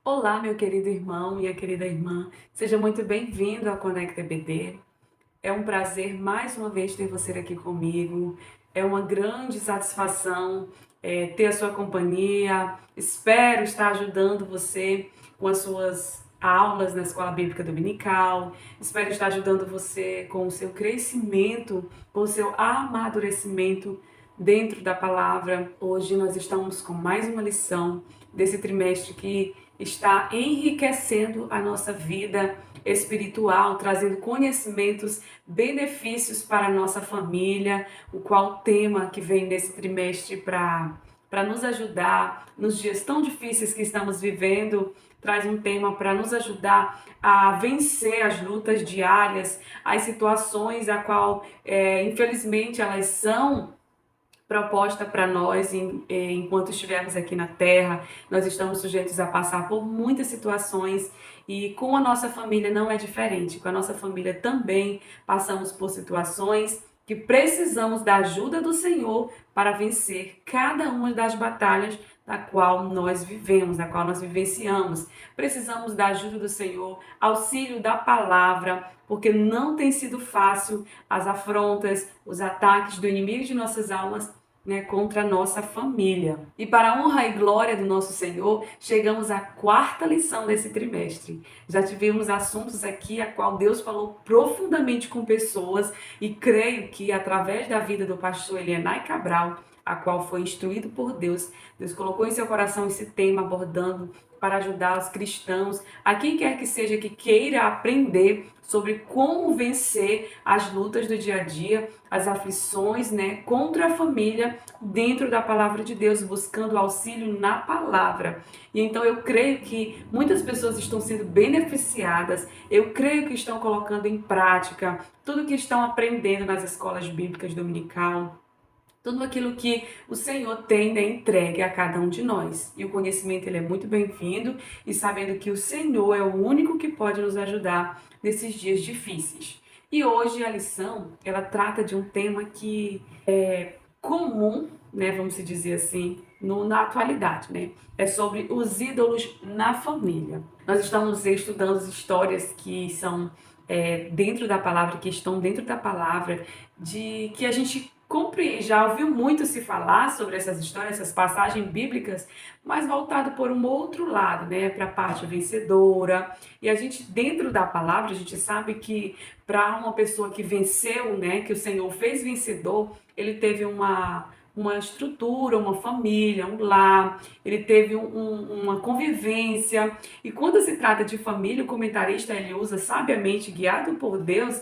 Olá, meu querido irmão, minha querida irmã, seja muito bem-vindo ao Conecta EBD. É um prazer mais uma vez ter você aqui comigo. É uma grande satisfação ter a sua companhia. Espero estar ajudando você com as suas aulas na Escola Bíblica Dominical. Espero estar ajudando você com o seu crescimento, com o seu amadurecimento dentro da palavra. Hoje nós estamos com mais uma lição desse trimestre que está enriquecendo a nossa vida espiritual, trazendo conhecimentos, benefícios para a nossa família, o qual tema que vem nesse trimestre para nos ajudar nos dias tão difíceis que estamos vivendo, traz um tema para nos ajudar a vencer as lutas diárias, as situações a qual, infelizmente, elas são proposta para nós enquanto estivermos aqui na Terra. Nós estamos sujeitos a passar por muitas situações e com a nossa família não é diferente. Com a nossa família também passamos por situações que precisamos da ajuda do Senhor para vencer cada uma das batalhas da qual nós vivemos, da qual nós vivenciamos. Precisamos da ajuda do Senhor, auxílio da palavra, porque não tem sido fácil as afrontas, os ataques do inimigo de nossas almas, né, contra a nossa família. E para a honra e glória do nosso Senhor, chegamos à quarta lição desse trimestre. Já tivemos assuntos aqui a qual Deus falou profundamente com pessoas e creio que através da vida do pastor Elienay Cabral, a qual foi instruído por Deus, Deus colocou em seu coração esse tema abordando para ajudar os cristãos, a quem quer que seja que queira aprender sobre como vencer as lutas do dia a dia, as aflições, né, contra a família, dentro da palavra de Deus, buscando auxílio na palavra. E então eu creio que muitas pessoas estão sendo beneficiadas, eu creio que estão colocando em prática tudo que estão aprendendo nas escolas bíblicas dominical, tudo aquilo que o Senhor tem, né, entregue a cada um de nós. E o conhecimento ele é muito bem-vindo, e sabendo que o Senhor é o único que pode nos ajudar nesses dias difíceis. E hoje a lição, ela trata de um tema que é comum, né, vamos dizer assim, na atualidade, né? É sobre os ídolos na família. Nós estamos estudando as histórias que são dentro da palavra, que estão dentro da palavra, de que a gente já ouviu muito se falar sobre essas histórias, essas passagens bíblicas, mas voltado por um outro lado, né, para a parte vencedora. E a gente, dentro da palavra, a gente sabe que para uma pessoa que venceu, né, que o Senhor fez vencedor, ele teve uma estrutura, uma família, um lar, ele teve uma convivência. E quando se trata de família, o comentarista ele usa sabiamente, guiado por Deus,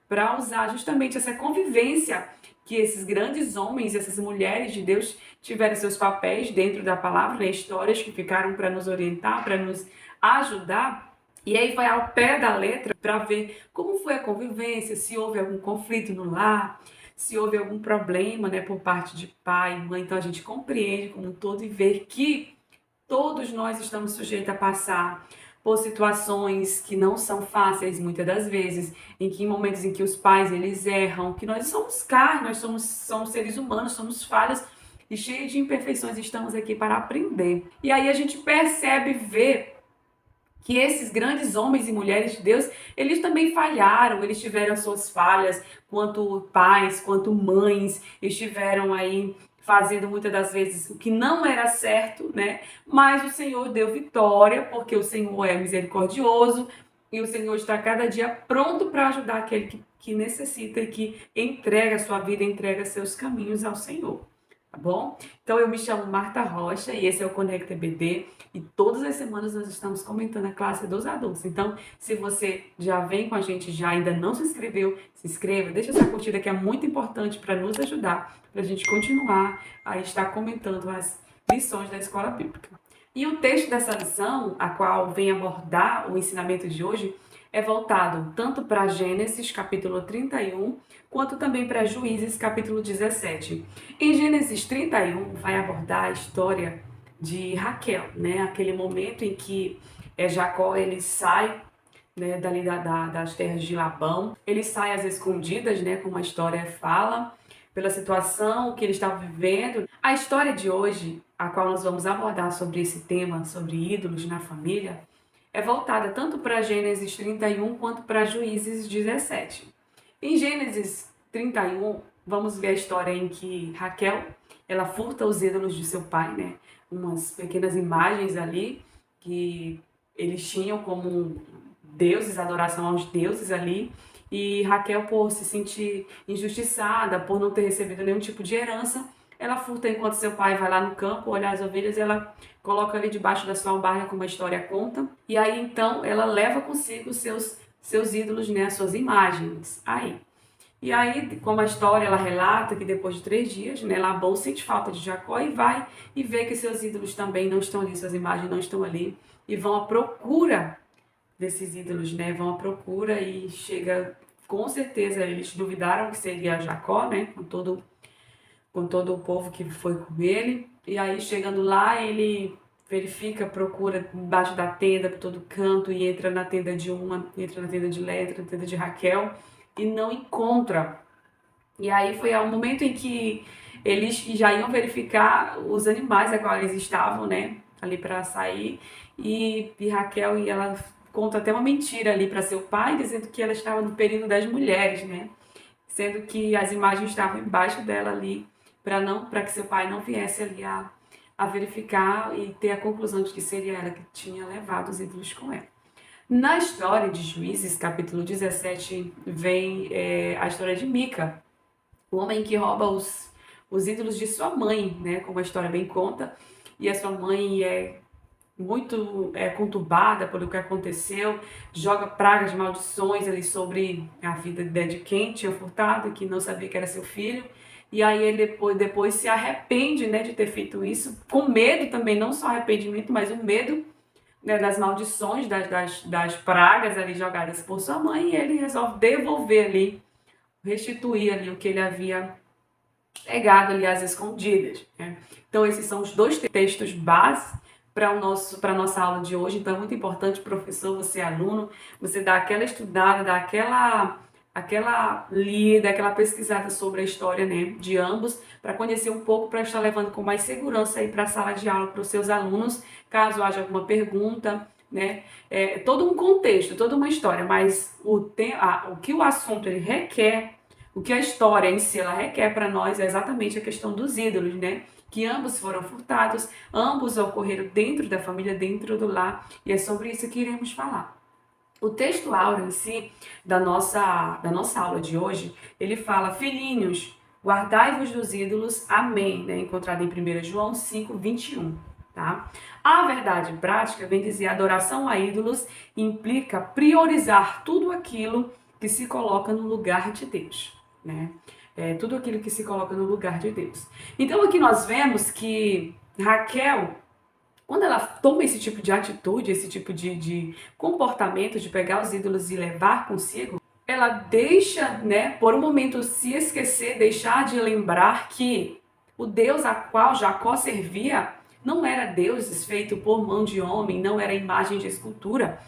para usar justamente essa convivência que esses grandes homens, essas mulheres de Deus tiveram seus papéis dentro da palavra, né? Histórias que ficaram para nos orientar, para nos ajudar. E aí vai ao pé da letra para ver como foi a convivência, se houve algum conflito no lar, se houve algum problema, né, por parte de pai, mãe. Então a gente compreende como um todo e vê que todos nós estamos sujeitos a passar por situações que não são fáceis muitas das vezes, em que em momentos em que os pais eles erram, que nós somos carne, somos seres humanos, somos falhos e cheios de imperfeições, estamos aqui para aprender. E aí a gente percebe, vê que esses grandes homens e mulheres de Deus, eles também falharam, eles tiveram suas falhas, quanto pais, quanto mães, estiveram aí fazendo muitas das vezes o que não era certo, né? Mas o Senhor deu vitória, porque o Senhor é misericordioso e o Senhor está cada dia pronto para ajudar aquele que necessita e que entrega a sua vida, entrega seus caminhos ao Senhor. Tá bom? Então eu me chamo Marta Rocha e esse é o Conecta EBD e todas as semanas nós estamos comentando a classe dos adultos. Então, se você já vem com a gente, já ainda não se inscreveu, se inscreva, deixa essa curtida que é muito importante para nos ajudar, para a gente continuar a estar comentando as lições da Escola Bíblica. E o texto dessa lição, a qual vem abordar o ensinamento de hoje, é voltado tanto para Gênesis, capítulo 31, quanto também para Juízes, capítulo 17. Em Gênesis 31, vai abordar a história de Raquel, né? Aquele momento em que Jacó ele sai, né, dali das terras de Labão, ele sai às escondidas, né, como a história fala, pela situação que ele estava vivendo. A história de hoje, a qual nós vamos abordar sobre esse tema, sobre ídolos na família, é voltada tanto para Gênesis 31 quanto para Juízes 17. Em Gênesis 31, vamos ver a história em que Raquel, ela furta os ídolos de seu pai, né? Umas pequenas imagens ali que eles tinham como deuses, adoração aos deuses ali. E Raquel, por se sentir injustiçada, por não ter recebido nenhum tipo de herança, ela furta enquanto seu pai vai lá no campo olhar as ovelhas, ela coloca ali debaixo da sua albarda, como a história conta. E aí então ela leva consigo seus ídolos, né, as suas imagens. E aí, como a história ela relata que depois de 3 dias, né, Labão sente falta de Jacó e vai e vê que seus ídolos também não estão ali, suas imagens não estão ali, e vão à procura desses ídolos, né? Vão à procura e chega, com certeza eles duvidaram que seria Jacó, né? Com todo o povo que foi com ele. E aí chegando lá, ele verifica, procura embaixo da tenda, por todo canto, e entra na tenda de uma, entra na tenda de Léa, entra na tenda de Raquel, e não encontra. E aí foi o momento em que eles já iam verificar os animais a qual eles estavam, né? Ali para sair. E Raquel, e ela conta até uma mentira ali para seu pai, dizendo que ela estava no período das mulheres, né? Sendo que as imagens estavam embaixo dela ali, para que seu pai não viesse ali a verificar e ter a conclusão de que seria ela que tinha levado os ídolos com ela. Na história de Juízes, capítulo 17, vem a história de Mica, o homem que rouba os ídolos de sua mãe, né? Como a história bem conta, e a sua mãe é muito conturbada pelo que aconteceu, joga pragas, maldições ali sobre a vida de quem tinha furtado, que não sabia que era seu filho. E aí ele depois se arrepende, né, de ter feito isso, com medo também, não só arrependimento, mas o medo, né, das maldições, das pragas ali jogadas por sua mãe, e ele resolve devolver ali, restituir ali o que ele havia pegado ali às escondidas, né? Então esses são os dois textos base para a nossa aula de hoje. Então é muito importante, professor, você aluno, você dar aquela estudada, dar aquela lida, aquela pesquisada sobre a história, né, de ambos, para conhecer um pouco, para estar levando com mais segurança aí para a sala de aula para os seus alunos, caso haja alguma pergunta, né? É todo um contexto, toda uma história, mas o que o assunto ele requer, o que a história em si ela requer para nós é exatamente a questão dos ídolos, né? Que ambos foram furtados, ambos ocorreram dentro da família, dentro do lar, e é sobre isso que iremos falar. O texto áureo em si, da nossa aula de hoje, ele fala: filhinhos, guardai-vos dos ídolos, amém, né? Encontrado em 1 João 5, 21. Tá? A verdade prática vem dizer: adoração a ídolos implica priorizar tudo aquilo que se coloca no lugar de Deus, né? Tudo aquilo que se coloca no lugar de Deus. Então aqui nós vemos que Raquel, quando ela toma esse tipo de atitude, esse tipo de comportamento de pegar os ídolos e levar consigo, ela deixa, né, por um momento se esquecer, deixar de lembrar que o Deus a qual Jacó servia não era Deus feito por mão de homem, não era imagem de escultura.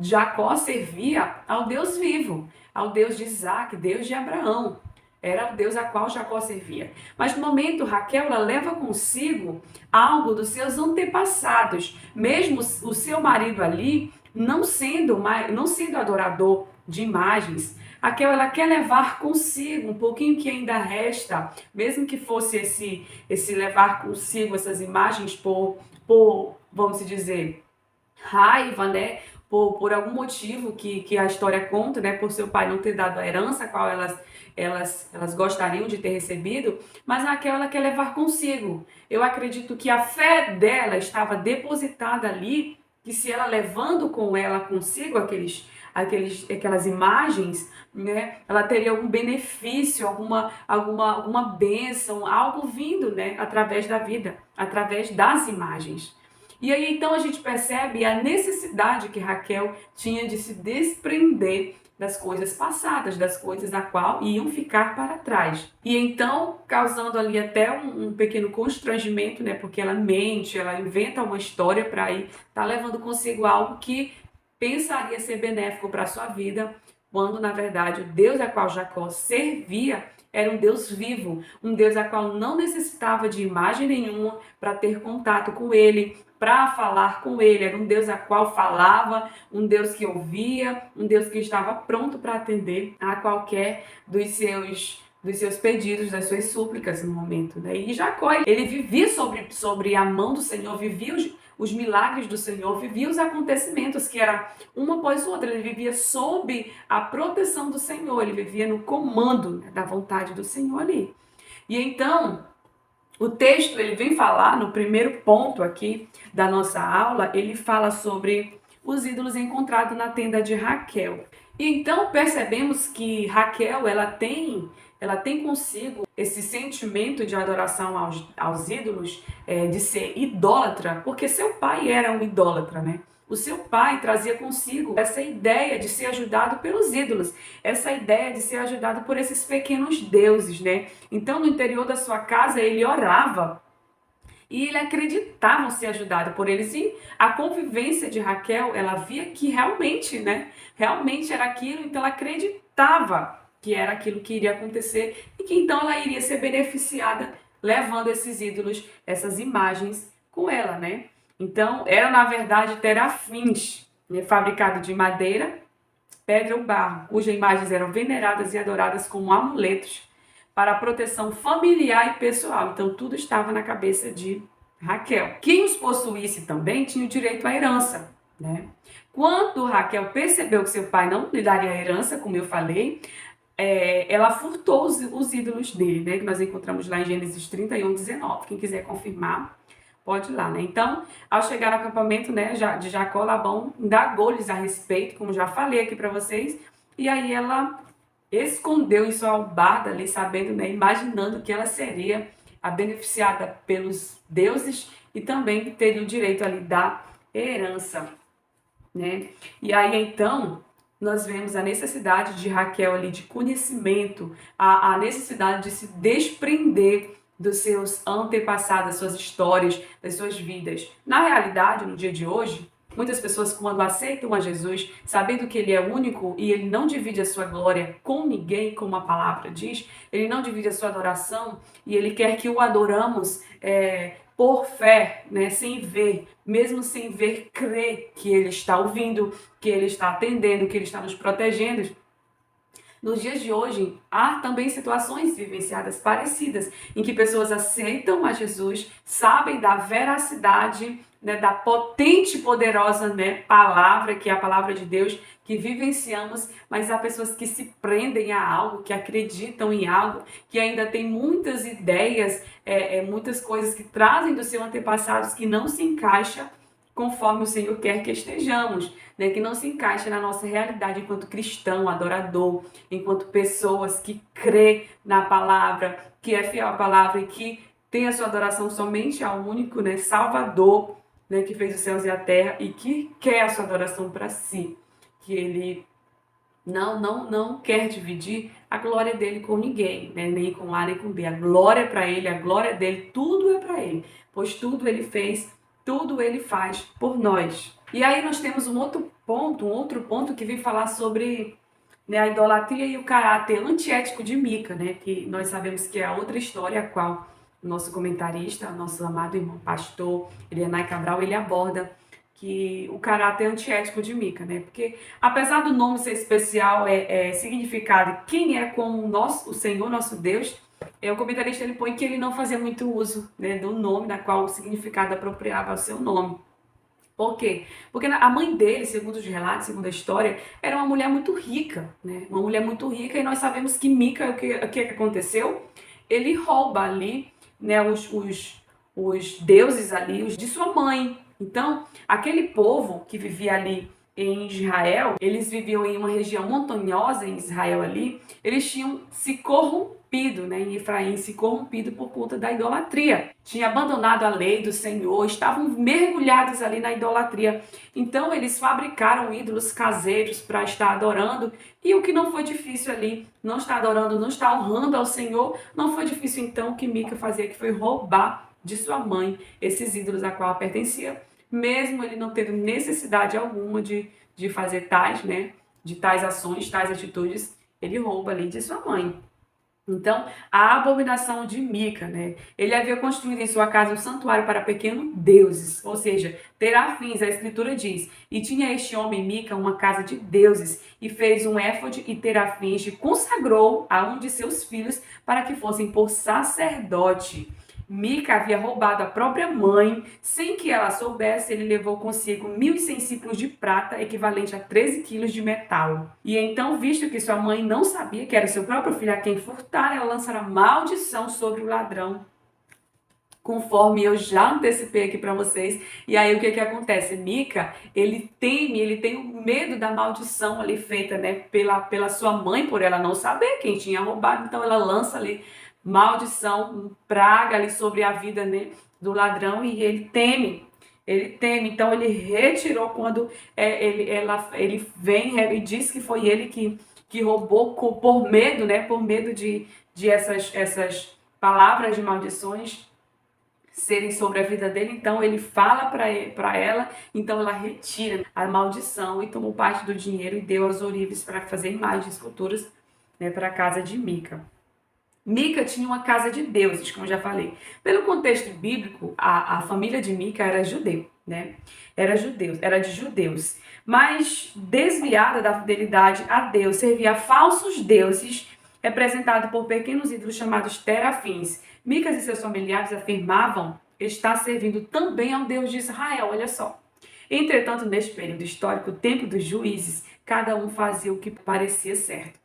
Jacó servia ao Deus vivo, ao Deus de Isaac, Deus de Abraão. Era o Deus a qual Jacó servia. Mas no momento, Raquel ela leva consigo algo dos seus antepassados. Mesmo o seu marido ali, não sendo adorador de imagens, Raquel ela quer levar consigo um pouquinho que ainda resta, mesmo que fosse esse levar consigo essas imagens vamos dizer, raiva, né? Por algum motivo que a história conta, né? Por seu pai não ter dado a herança a qual elas gostariam de ter recebido, mas Raquel ela quer levar consigo. Eu acredito que a fé dela estava depositada ali, que se ela levando com ela consigo aquelas imagens, né? Ela teria algum benefício, alguma bênção, algo vindo, né? Através da vida, através das imagens. E aí então a gente percebe a necessidade que Raquel tinha de se desprender das coisas passadas, das coisas a qual iam ficar para trás. E então, causando ali até um pequeno constrangimento, né? Porque ela mente, ela inventa uma história para ir levando consigo algo que pensaria ser benéfico para a sua vida, quando na verdade o Deus a qual Jacó servia era um Deus vivo, um Deus a qual não necessitava de imagem nenhuma para ter contato com ele, para falar com ele. Era um Deus a qual falava, um Deus que ouvia, um Deus que estava pronto para atender a qualquer dos seus pedidos, das suas súplicas no momento, né? E Jacó, ele vivia sobre a mão do Senhor, vivia os milagres do Senhor, vivia os acontecimentos que era uma após o outro. Ele vivia sob a proteção do Senhor, ele vivia no comando, né, da vontade do Senhor ali. E então, o texto, ele vem falar, no primeiro ponto aqui da nossa aula, ele fala sobre os ídolos encontrados na tenda de Raquel. E então percebemos que Raquel, ela tem consigo esse sentimento de adoração aos ídolos, de ser idólatra, porque seu pai era um idólatra, né? O seu pai trazia consigo essa ideia de ser ajudado pelos ídolos, essa ideia de ser ajudado por esses pequenos deuses, né? Então, no interior da sua casa, ele orava e ele acreditava ser ajudado por eles. E a convivência de Raquel, ela via que realmente, né? Realmente era aquilo, então ela acreditava que era aquilo que iria acontecer e que então ela iria ser beneficiada levando esses ídolos, essas imagens com ela, né? Então, era na verdade terafins, né, fabricado de madeira, pedra ou barro, cujas imagens eram veneradas e adoradas como amuletos para a proteção familiar e pessoal. Então, tudo estava na cabeça de Raquel. Quem os possuísse também tinha o direito à herança, né? Quando Raquel percebeu que seu pai não lhe daria herança, como eu falei, ela furtou os ídolos dele, né? Que nós encontramos lá em Gênesis 31, 19. Quem quiser confirmar, pode ir lá, né? Então, ao chegar no acampamento, né, de Jacó, Labão indagou-lhes a respeito, como já falei aqui para vocês, e aí ela escondeu em sua albarda ali, sabendo, né, imaginando que ela seria a beneficiada pelos deuses e também teria o direito ali da herança, né? E aí então nós vemos a necessidade de Raquel ali de conhecimento, a necessidade de se desprender dos seus antepassados, das suas histórias, das suas vidas. Na realidade, no dia de hoje, muitas pessoas, quando aceitam a Jesus, sabendo que ele é único e ele não divide a sua glória com ninguém, como a palavra diz, ele não divide a sua adoração e ele quer que o adoramos por fé, né, sem ver, mesmo sem ver, crer que ele está ouvindo, que ele está atendendo, que ele está nos protegendo. Nos dias de hoje, há também situações vivenciadas parecidas, em que pessoas aceitam a Jesus, sabem da veracidade, né, da potente e poderosa, né, palavra, que é a palavra de Deus, que vivenciamos, mas há pessoas que se prendem a algo, que acreditam em algo, que ainda tem muitas ideias, muitas coisas que trazem dos seus antepassados que não se encaixa conforme o Senhor quer que estejamos, né? Que não se encaixa na nossa realidade enquanto cristão, adorador, enquanto pessoas que crê na palavra, que é fiel à palavra e que tem a sua adoração somente ao único, né, Salvador, né, que fez os céus e a terra e que quer a sua adoração para si, que ele não quer dividir a glória dele com ninguém, né? Nem com A, nem com B. A glória é para ele, a glória dele, tudo é para ele, pois tudo ele fez, tudo ele faz por nós. E aí nós temos um outro ponto que vem falar sobre, né, a idolatria e o caráter antiético de Mica, né? Que nós sabemos que é a outra história a qual o nosso comentarista, nosso amado irmão pastor Elianai Cabral, ele aborda que o caráter antiético de Mica, né? Porque apesar do nome ser especial, significado quem é como o Senhor, nosso Deus, o comentarista ele põe que ele não fazia muito uso, né, do nome, da qual o significado apropriava ao seu nome. Por quê? Porque a mãe dele, segundo os relatos, segundo a história, era uma mulher muito rica, né? Uma mulher muito rica, e nós sabemos que Mica, o que aconteceu? Ele rouba ali, né, os deuses ali, os de sua mãe. Então, aquele povo que vivia ali em Israel, eles viviam em uma região montanhosa em Israel ali, eles tinham se corrompido, né, em Efraim, se corrompido por conta da idolatria. Tinha abandonado a lei do Senhor, estavam mergulhados ali na idolatria. Então, eles fabricaram ídolos caseiros para estar adorando, e o que não foi difícil ali, não está adorando, não está honrando ao Senhor, não foi difícil então o que Mica fazia, que foi roubar de sua mãe esses ídolos a qual pertencia, mesmo ele não tendo necessidade alguma de fazer tais, né, de tais ações, tais atitudes, ele rouba ali de sua mãe. Então, a abominação de Mica, né? Ele havia construído em sua casa um santuário para pequenos deuses, ou seja, terafins, a escritura diz. E tinha este homem, Mica, uma casa de deuses, e fez um éfode e terafins, e consagrou a um de seus filhos para que fossem por sacerdote. Mica havia roubado a própria mãe, sem que ela soubesse. Ele levou consigo 1.100 ciclos de prata, equivalente a 13 quilos de metal. E então, visto que sua mãe não sabia que era seu próprio filho a quem furtar, ela lançará maldição sobre o ladrão, conforme eu já antecipei aqui para vocês. E aí o que acontece? Mica, ele tem o medo da maldição ali feita, né, pela sua mãe, por ela não saber quem tinha roubado. Então ela lança ali maldição, praga ali sobre a vida, né, do ladrão, e ele teme. Então ele retirou quando ele vem e diz que foi ele que roubou por medo, né, por medo de essas palavras de maldições serem sobre a vida dele. Então ele fala para ela, então ela retira a maldição e tomou parte do dinheiro e deu aos ourives para fazer imagens, esculturas, né, para a casa de Mica. Mica tinha uma casa de deuses, como eu já falei. Pelo contexto bíblico, a família de Mica era judeu, né? Era de judeus. Mas desviada da fidelidade a Deus, servia a falsos deuses, representado por pequenos ídolos chamados terafins. Mica e seus familiares afirmavam estar servindo também ao Deus de Israel, olha só. Entretanto, neste período histórico, o tempo dos juízes, cada um fazia o que parecia certo.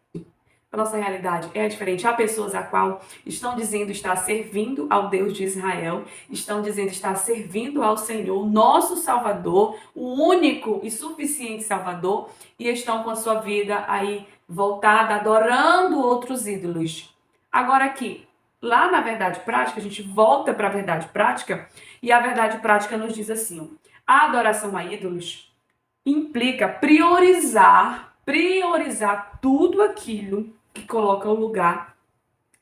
A nossa realidade é diferente. Há pessoas a qual estão dizendo estar servindo ao Deus de Israel, estão dizendo estar servindo ao Senhor, nosso Salvador, o único e suficiente Salvador, e estão com a sua vida aí voltada, adorando outros ídolos. Agora aqui, lá na verdade prática, a gente volta para a verdade prática, e a verdade prática nos diz assim: a adoração a ídolos implica priorizar tudo aquilo que coloca o lugar,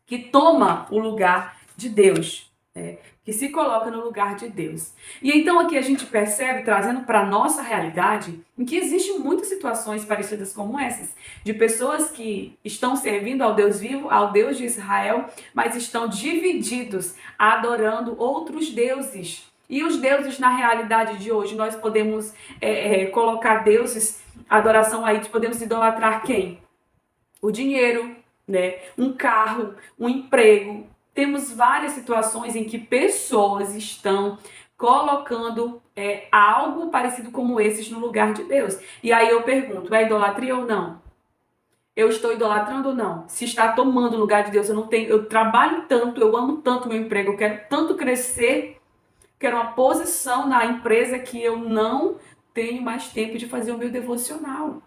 que toma o lugar de Deus, que se coloca no lugar de Deus. E então aqui a gente percebe, trazendo para a nossa realidade, em que existem muitas situações parecidas como essas, de pessoas que estão servindo ao Deus vivo, ao Deus de Israel, mas estão divididos, adorando outros deuses. E os deuses, na realidade de hoje, nós podemos colocar deuses, adoração aí, podemos idolatrar quem? O dinheiro, né? Um carro, um emprego. Temos várias situações em que pessoas estão colocando algo parecido como esses no lugar de Deus. E aí eu pergunto, é idolatria ou não? Eu estou idolatrando ou não? Se está tomando o lugar de Deus, eu trabalho tanto, eu amo tanto meu emprego, eu quero tanto crescer, quero uma posição na empresa que eu não tenho mais tempo de fazer o meu devocional.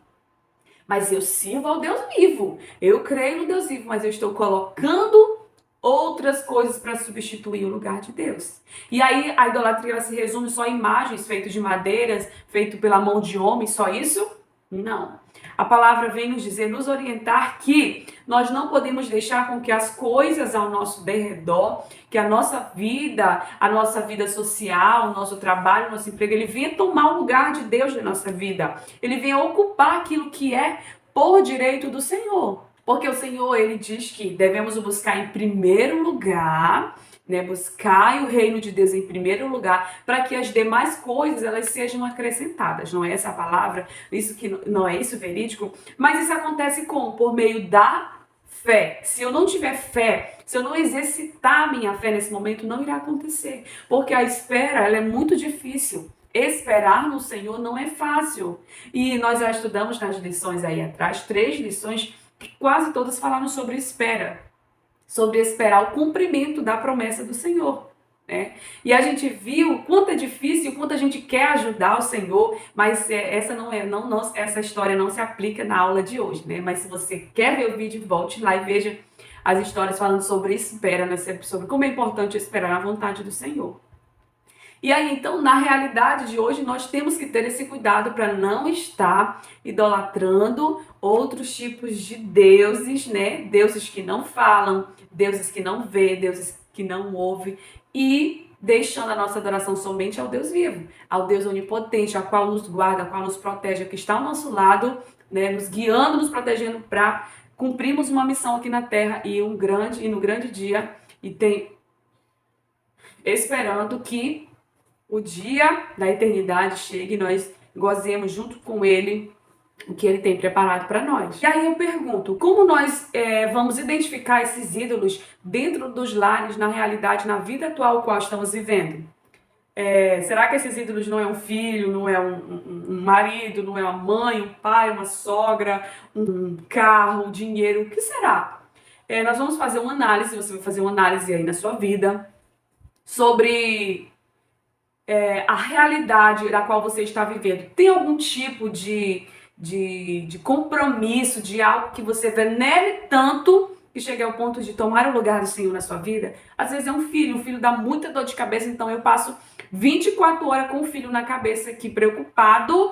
Mas eu sirvo ao Deus vivo. Eu creio no Deus vivo, mas eu estou colocando outras coisas para substituir o lugar de Deus. E aí a idolatria se resume só em imagens feitas de madeiras, feito pela mão de homem, só isso? Não. A palavra vem nos dizer, nos orientar que nós não podemos deixar com que as coisas ao nosso derredor, que a nossa vida social, o nosso trabalho, o nosso emprego, ele venha tomar o lugar de Deus na nossa vida. Ele venha ocupar aquilo que é por direito do Senhor. Porque o Senhor, ele diz que devemos o buscar em primeiro lugar, né, buscar o reino de Deus em primeiro lugar, para que as demais coisas elas sejam acrescentadas. Não é essa a palavra? Isso que não é isso verídico? Mas isso acontece como? Por meio da fé. Se eu não tiver fé, se eu não exercitar a minha fé nesse momento, não irá acontecer. Porque a espera, ela é muito difícil. Esperar no Senhor não é fácil. E nós já estudamos nas lições aí atrás, 3 lições que quase todas falaram sobre espera. Sobre esperar o cumprimento da promessa do Senhor, né? E a gente viu o quanto é difícil, o quanto a gente quer ajudar o Senhor, mas essa história não se aplica na aula de hoje, né? Mas se você quer ver o vídeo, volte lá e veja as histórias falando sobre espera, né? Sobre como é importante esperar a vontade do Senhor. E aí, então, na realidade de hoje, nós temos que ter esse cuidado para não estar idolatrando outros tipos de deuses, né? Deuses que não falam, deuses que não vê, deuses que não ouve. E deixando a nossa adoração somente ao Deus vivo, ao Deus onipotente, a qual nos guarda, a qual nos protege, que está ao nosso lado, né, nos guiando, nos protegendo para cumprirmos uma missão aqui na Terra e no grande dia, e tem esperando que o dia da eternidade chegue e nós gozemos junto com Ele o que Ele tem preparado para nós. E aí eu pergunto, como nós vamos identificar esses ídolos dentro dos lares, na realidade, na vida atual qual estamos vivendo? Será que esses ídolos não é um filho, não é um marido, não é uma mãe, um pai, uma sogra, um carro, um dinheiro? O que será? Nós vamos fazer uma análise, você vai fazer uma análise aí na sua vida sobre a realidade da qual você está vivendo. Tem algum tipo de compromisso, de algo que você venere tanto que chega ao ponto de tomar o lugar do Senhor na sua vida? Às vezes é um filho dá muita dor de cabeça, então eu passo 24 horas com o filho na cabeça aqui, preocupado,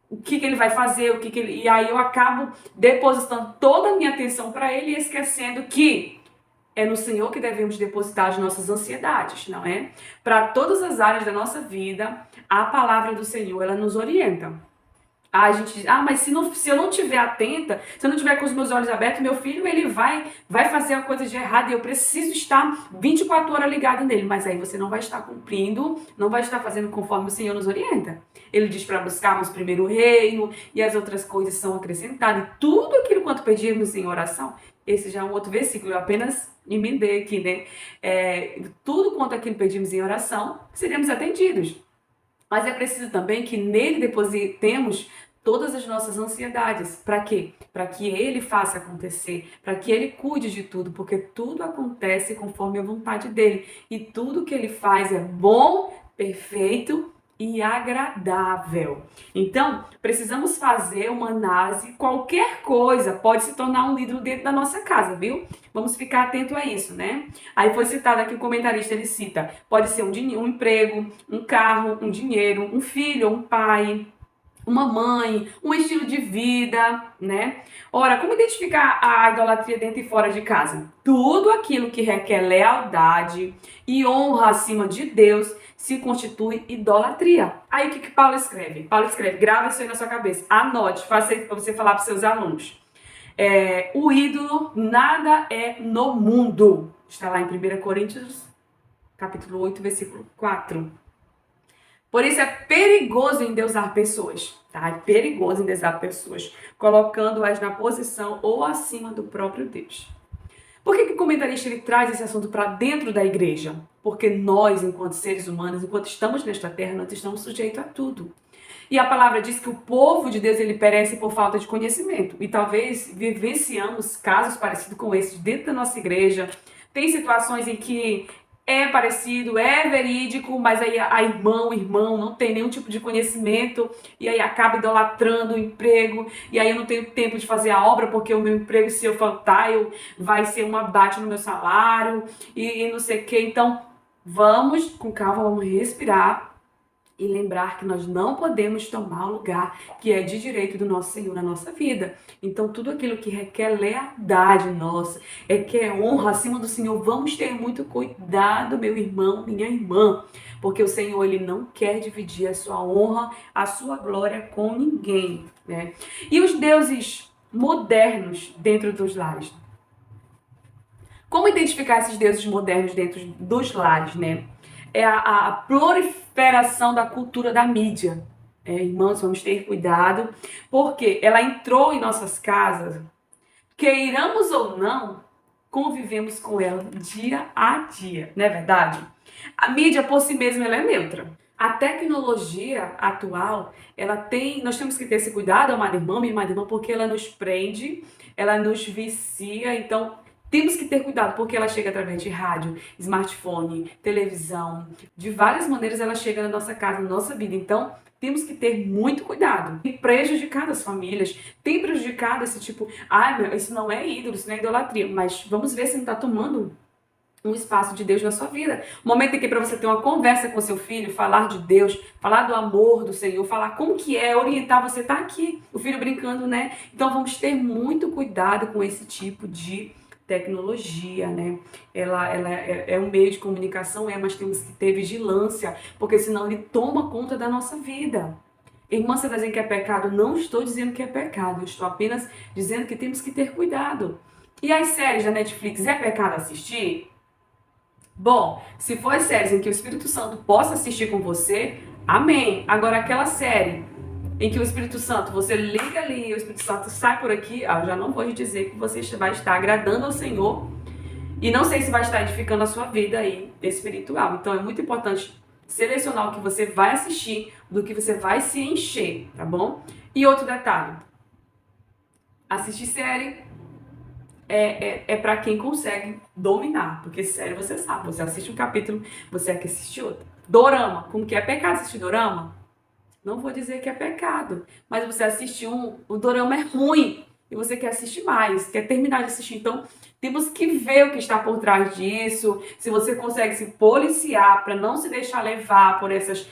o que ele vai fazer, e aí eu acabo depositando toda a minha atenção para ele e esquecendo que é no Senhor que devemos depositar as nossas ansiedades, não é? Para todas as áreas da nossa vida, a palavra do Senhor, ela nos orienta. A gente diz, mas se eu não estiver atenta, se eu não estiver com os meus olhos abertos, meu filho, ele vai fazer a coisa de errado e eu preciso estar 24 horas ligado nele. Mas aí você não vai estar cumprindo, não vai estar fazendo conforme o Senhor nos orienta. Ele diz para buscarmos primeiro o reino e as outras coisas são acrescentadas. E tudo aquilo quanto pedirmos em oração, esse já é um outro versículo, eu apenas emendei aqui, né? Tudo quanto aquilo pedimos em oração, seremos atendidos. Mas é preciso também que nele depositemos todas as nossas ansiedades. Para quê? Para que ele faça acontecer, para que ele cuide de tudo, porque tudo acontece conforme a vontade dele. E tudo que ele faz é bom, perfeito e agradável. Então, precisamos fazer uma análise. Qualquer coisa pode se tornar um ídolo dentro da nossa casa, viu? Vamos ficar atento a isso, né? Aí foi citado aqui o comentarista, ele cita, pode ser um emprego, um carro, um dinheiro, um filho, um pai, uma mãe, um estilo de vida, né? Ora, como identificar a idolatria dentro e fora de casa? Tudo aquilo que requer lealdade e honra acima de Deus se constitui idolatria. Aí o que Paulo escreve? Paulo escreve, grava isso aí na sua cabeça, anote, faça isso para você falar para seus alunos. O ídolo nada é no mundo. Está lá em 1 Coríntios, capítulo 8, versículo 4. Por isso é perigoso endeusar pessoas, tá? É perigoso endeusar pessoas, colocando-as na posição ou acima do próprio Deus. Por que o comentarista ele traz esse assunto para dentro da igreja? Porque nós, enquanto seres humanos, enquanto estamos nesta terra, nós estamos sujeitos a tudo. E a palavra diz que o povo de Deus ele perece por falta de conhecimento. E talvez vivenciamos casos parecidos com esses dentro da nossa igreja. Tem situações em que é parecido, é verídico, mas aí o irmão não tem nenhum tipo de conhecimento e aí acaba idolatrando o emprego e aí eu não tenho tempo de fazer a obra porque o meu emprego, se eu faltar, vai ser um abate no meu salário e não sei o que. Então, vamos com calma, vamos respirar e lembrar que nós não podemos tomar o lugar que é de direito do nosso Senhor na nossa vida. Então, tudo aquilo que requer lealdade nossa, que é honra acima do Senhor, vamos ter muito cuidado, meu irmão, minha irmã, porque o Senhor ele não quer dividir a sua honra, a sua glória com ninguém, né? E os deuses modernos dentro dos lares? Como identificar esses deuses modernos dentro dos lares, né? É a proliferação da cultura da mídia. Irmãos, vamos ter cuidado, porque ela entrou em nossas casas, queiramos ou não, convivemos com ela dia a dia, não é verdade? A mídia por si mesma ela é neutra. A tecnologia atual, nós temos que ter esse cuidado, amado irmão, minha amada irmã, porque ela nos prende, ela nos vicia, então temos que ter cuidado, porque ela chega através de rádio, smartphone, televisão. De várias maneiras ela chega na nossa casa, na nossa vida. Então, temos que ter muito cuidado. Tem prejudicado as famílias, tem prejudicado esse tipo... isso não é ídolo, isso não é idolatria. Mas vamos ver se não está tomando um espaço de Deus na sua vida. O momento em que para você ter uma conversa com seu filho, falar de Deus, falar do amor do Senhor, falar como que orientar, você tá aqui, o filho brincando, né? Então, vamos ter muito cuidado com esse tipo de tecnologia, né? Ela é um meio de comunicação, mas temos que ter vigilância, porque senão ele toma conta da nossa vida. Irmã, você está dizendo que é pecado? Não estou dizendo que é pecado, eu estou apenas dizendo que temos que ter cuidado. E as séries da Netflix, é pecado assistir? Bom, se for as séries em que o Espírito Santo possa assistir com você, amém. Agora, aquela série em que o Espírito Santo, você liga ali e o Espírito Santo sai por aqui, eu já não vou te dizer que você vai estar agradando ao Senhor e não sei se vai estar edificando a sua vida aí espiritual. Então, é muito importante selecionar o que você vai assistir, do que você vai se encher, tá bom? E outro detalhe, assistir série é para quem consegue dominar, porque série você sabe, você assiste um capítulo, você quer assistir outro. Dorama, como que é pecado assistir dorama? Não vou dizer que é pecado, mas você assiste o dorama é ruim e você quer assistir mais, quer terminar de assistir. Então, temos que ver o que está por trás disso, se você consegue se policiar para não se deixar levar por essas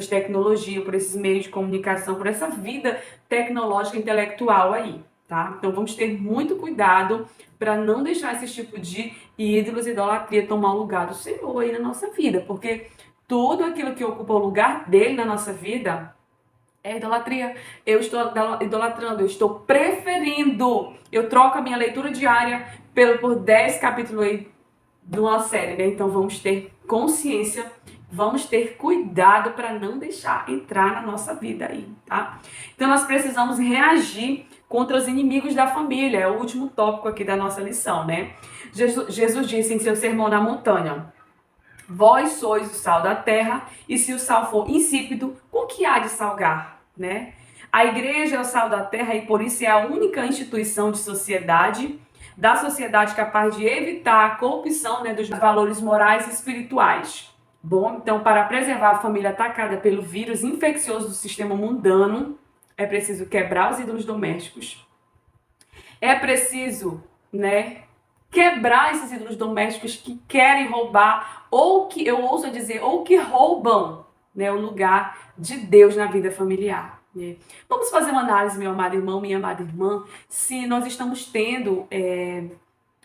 tecnologias, por esses meios de comunicação, por essa vida tecnológica intelectual aí, tá? Então, vamos ter muito cuidado para não deixar esse tipo de ídolos e idolatria tomar o lugar do Senhor aí na nossa vida, porque tudo aquilo que ocupa o lugar dele na nossa vida é idolatria. Eu estou idolatrando, eu estou preferindo. Eu troco a minha leitura diária por 10 capítulos aí de uma série, né? Então vamos ter consciência, vamos ter cuidado para não deixar entrar na nossa vida aí, tá? Então nós precisamos reagir contra os inimigos da família. É o último tópico aqui da nossa lição, né? Jesus disse em seu sermão na montanha: vós sois o sal da terra, e se o sal for insípido, com que há de salgar, né? A igreja é o sal da terra e por isso é a única instituição de sociedade, da sociedade capaz de evitar a corrupção, né, dos valores morais e espirituais. Bom, então para preservar a família atacada pelo vírus infeccioso do sistema mundano, é preciso quebrar os ídolos domésticos. É preciso, né, quebrar esses ídolos domésticos que querem roubar, ou que, eu ouso dizer, ou que roubam, né, o lugar de Deus na vida familiar. Né? Vamos fazer uma análise, meu amado irmão, minha amada irmã, se nós estamos tendo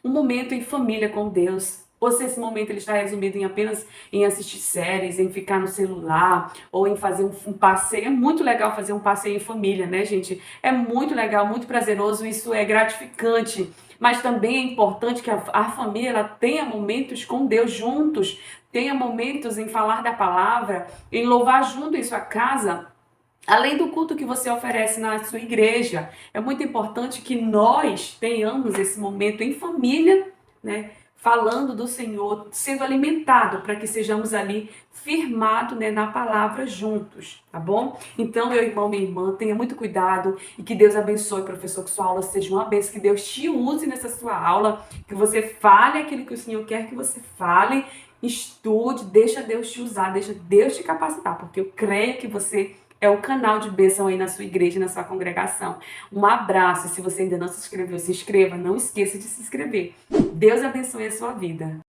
um momento em família com Deus, ou se esse momento ele está resumido apenas em assistir séries, em ficar no celular, ou em fazer um passeio. É muito legal fazer um passeio em família, né, gente? É muito legal, muito prazeroso, isso é gratificante. Mas também é importante que a família ela tenha momentos com Deus juntos, tenha momentos em falar da palavra, em louvar junto em sua casa, além do culto que você oferece na sua igreja. É muito importante que nós tenhamos esse momento em família, né? Falando do Senhor, sendo alimentado, para que sejamos ali firmados, né, na palavra juntos, tá bom? Então, meu irmão, minha irmã, tenha muito cuidado e que Deus abençoe, professor, que sua aula seja uma bênção, que Deus te use nessa sua aula, que você fale aquilo que o Senhor quer que você fale, estude, deixa Deus te usar, deixa Deus te capacitar, porque eu creio que você é o canal de bênção aí na sua igreja, na sua congregação. Um abraço. Se você ainda não se inscreveu, se inscreva. Não esqueça de se inscrever. Deus abençoe a sua vida.